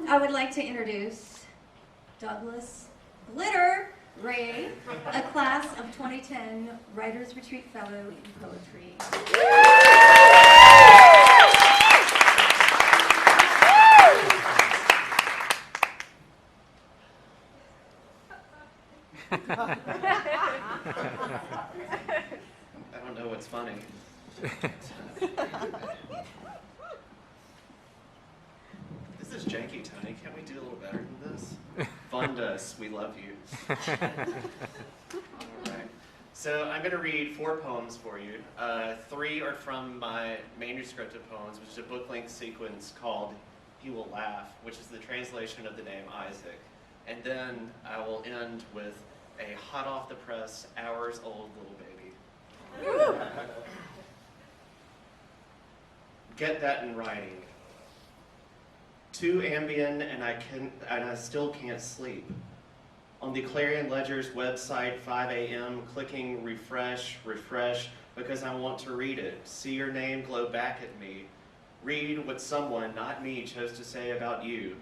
I would like to introduce Douglas Glitter Ray, a class of 2010 Writers Retreat Fellow in Poetry. I don't know what's funny. This is janky, Tony. Can't we do a little better than this? Fund us. We love you. Alright. So I'm going to read 4 poems for you. 3 are from my manuscript of poems, which is a book-length sequence called He Will Laugh, which is the translation of the name Isaac. And then I will end with a hot-off-the-press, hours-old little baby. Get that in writing. Too Ambien and I still can't sleep. On the Clarion Ledger's website, 5 a.m., clicking refresh, because I want to read it. See your name glow back at me. Read what someone, not me, chose to say about you.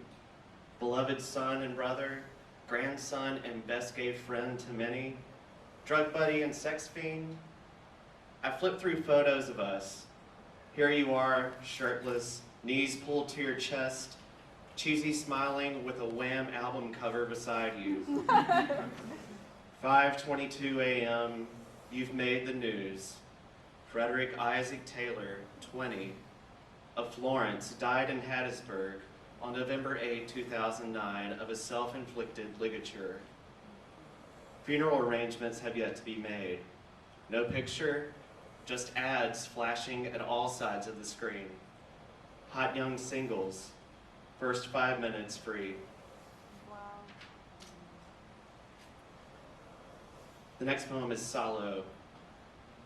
Beloved son and brother, grandson and best gay friend to many, drug buddy and sex fiend. I flipped through photos of us. Here you are, shirtless, knees pulled to your chest, cheesy smiling with a Wham album cover beside you. 5:22 a.m., you've made the news. Frederick Isaac Taylor, 20, of Florence, died in Hattiesburg on November 8, 2009, of a self-inflicted ligature. Funeral arrangements have yet to be made. No picture, just ads flashing at all sides of the screen. Hot young singles, first 5 minutes free. Wow. The next poem is Salo,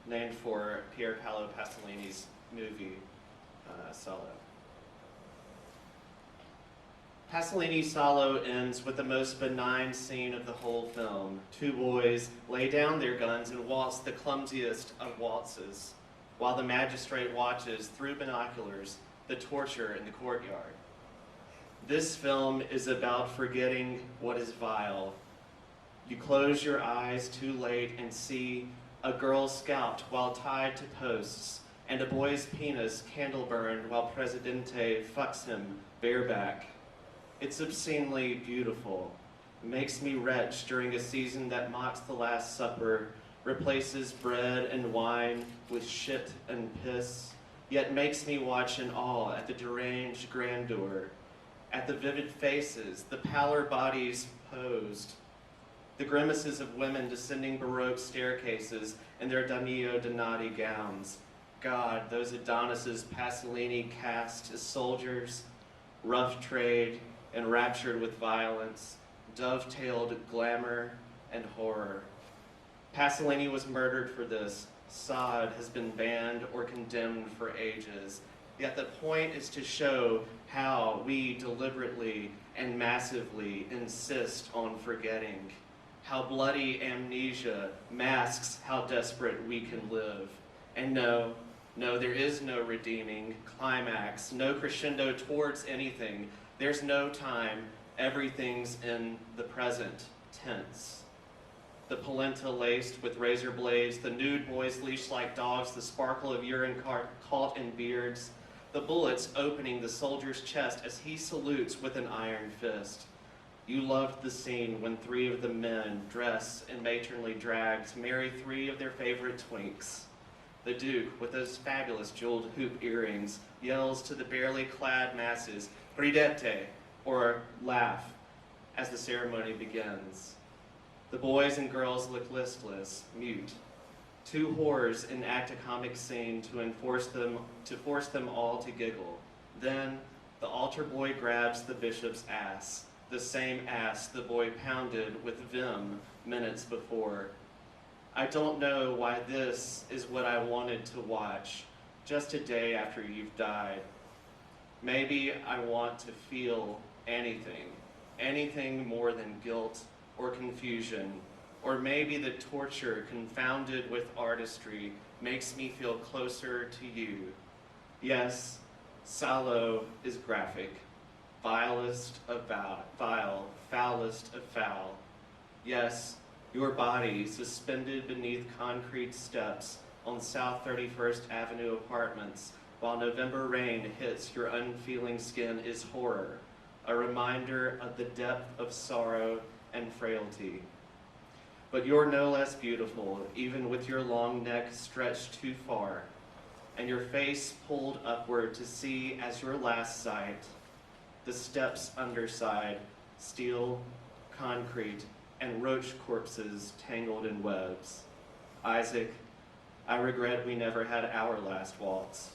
named for Pier Paolo Pasolini's movie, Salo. Pasolini's Salo ends with the most benign scene of the whole film. 2 boys lay down their guns and waltz the clumsiest of waltzes, while the magistrate watches through binoculars the torture in the courtyard. This film is about forgetting what is vile. You close your eyes too late and see a girl scalped while tied to posts, and a boy's penis candle burned while Presidente fucks him bareback. It's obscenely beautiful. It makes me retch during a season that mocks the Last Supper, replaces bread and wine with shit and piss, yet makes me watch in awe at the deranged grandeur, at the vivid faces, the pallor bodies posed, the grimaces of women descending Baroque staircases in their Danilo Donati gowns. God, those Adonises Pasolini cast as soldiers, rough trade, enraptured with violence, dovetailed glamour and horror. Pasolini was murdered for this. Sod has been banned or condemned for ages. Yet the point is to show how we deliberately and massively insist on forgetting. How bloody amnesia masks how desperate we can live. And no, there is no redeeming climax, no crescendo towards anything. There's no time, everything's in the present tense. The polenta laced with razor blades, the nude boys leashed like dogs, the sparkle of urine caught in beards, the bullets opening the soldier's chest as he salutes with an iron fist. You loved the scene when 3 of the men, dressed in matronly drags, marry 3 of their favorite twinks. The Duke, with those fabulous jeweled hoop earrings, yells to the barely clad masses, "Ridete," or laugh, as the ceremony begins. The boys and girls look listless, mute. 2 whores enact a comic scene to force them all to giggle. Then the altar boy grabs the bishop's ass, the same ass the boy pounded with vim minutes before. I don't know why this is what I wanted to watch, just a day after you've died. Maybe I want to feel anything more than guilt or confusion, or maybe the torture confounded with artistry makes me feel closer to you. Yes, Salo is graphic. vilest of vile, foulest of foul. Yes, your body suspended beneath concrete steps on South 31st Avenue apartments while November rain hits your unfeeling skin is horror, a reminder of the depth of sorrow and frailty. But you're no less beautiful, even with your long neck stretched too far, and your face pulled upward to see as your last sight, the steps underside, steel, concrete, and roach corpses tangled in webs. Isaac, I regret we never had our last waltz,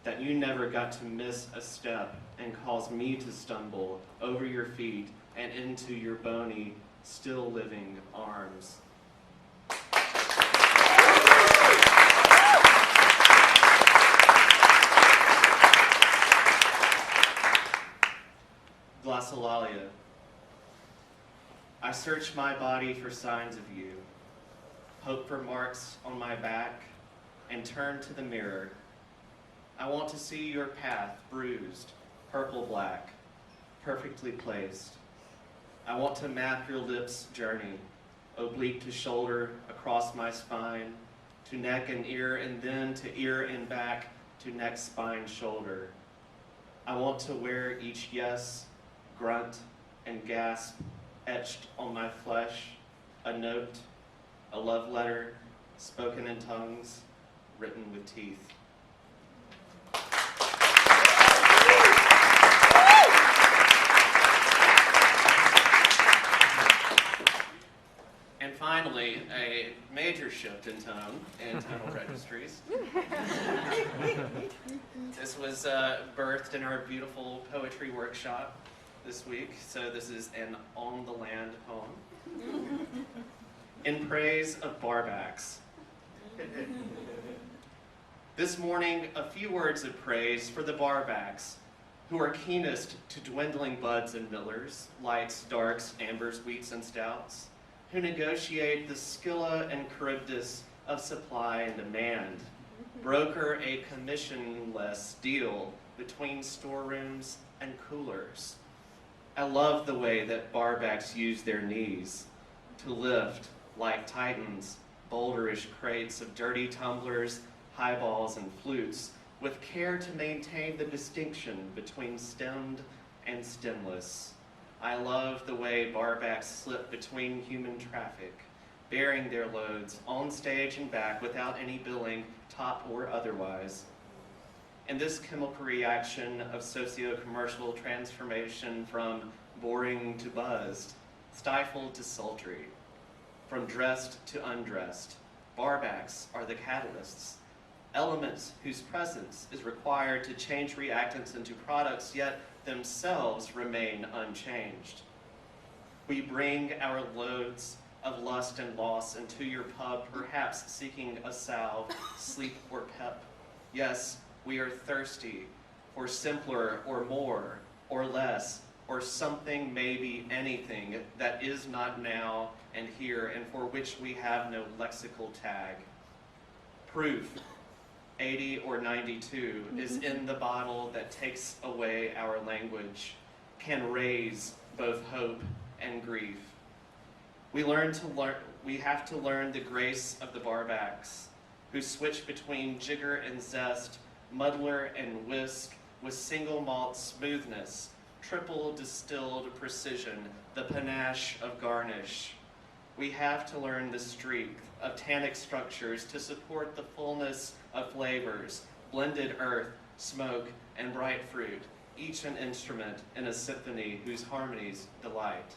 that you never got to miss a step and cause me to stumble over your feet and into your bony, still living arms. Glossolalia. I search my body for signs of you, hope for marks on my back, and turn to the mirror. I want to see your path bruised, purple-black, perfectly placed. I want to map your lips' journey, oblique to shoulder, across my spine, to neck and ear, and then to ear and back, to neck, spine, shoulder. I want to wear each yes, grunt, and gasp etched on my flesh, a note, a love letter, spoken in tongues, written with teeth. And finally, a major shift in tone in tonal registries. This was birthed in our beautiful poetry workshop this week, so this is an On the Land poem. In praise of barbacks. This morning, a few words of praise for the barbacks, who are keenest to dwindling buds and millers, lights, darks, ambers, wheats, and stouts, who negotiate the Scylla and Charybdis of supply and demand, broker a commissionless deal between storerooms and coolers. I love the way that barbacks use their knees to lift, like titans, boulderish crates of dirty tumblers, highballs, and flutes, with care to maintain the distinction between stemmed and stemless. I love the way barbacks slip between human traffic, bearing their loads on stage and back without any billing, top or otherwise. In this chemical reaction of socio-commercial transformation from boring to buzzed, stifled to sultry, from dressed to undressed, barbacks are the catalysts, elements whose presence is required to change reactants into products, yet themselves remain unchanged. We bring our loads of lust and loss into your pub, perhaps seeking a salve, sleep, or pep. Yes, we are thirsty for simpler or more or less or something, maybe anything that is not now and here and for which we have no lexical tag. Proof, 80 or 92, is in the bottle that takes away our language, can raise both hope and grief. We have to learn the grace of the barbacks, who switch between jigger and zest, muddler and whisk, with single malt smoothness, triple distilled precision, the panache of garnish. We have to learn the strength of tannic structures to support the fullness of flavors, blended earth, smoke, and bright fruit, each an instrument in a symphony whose harmonies delight.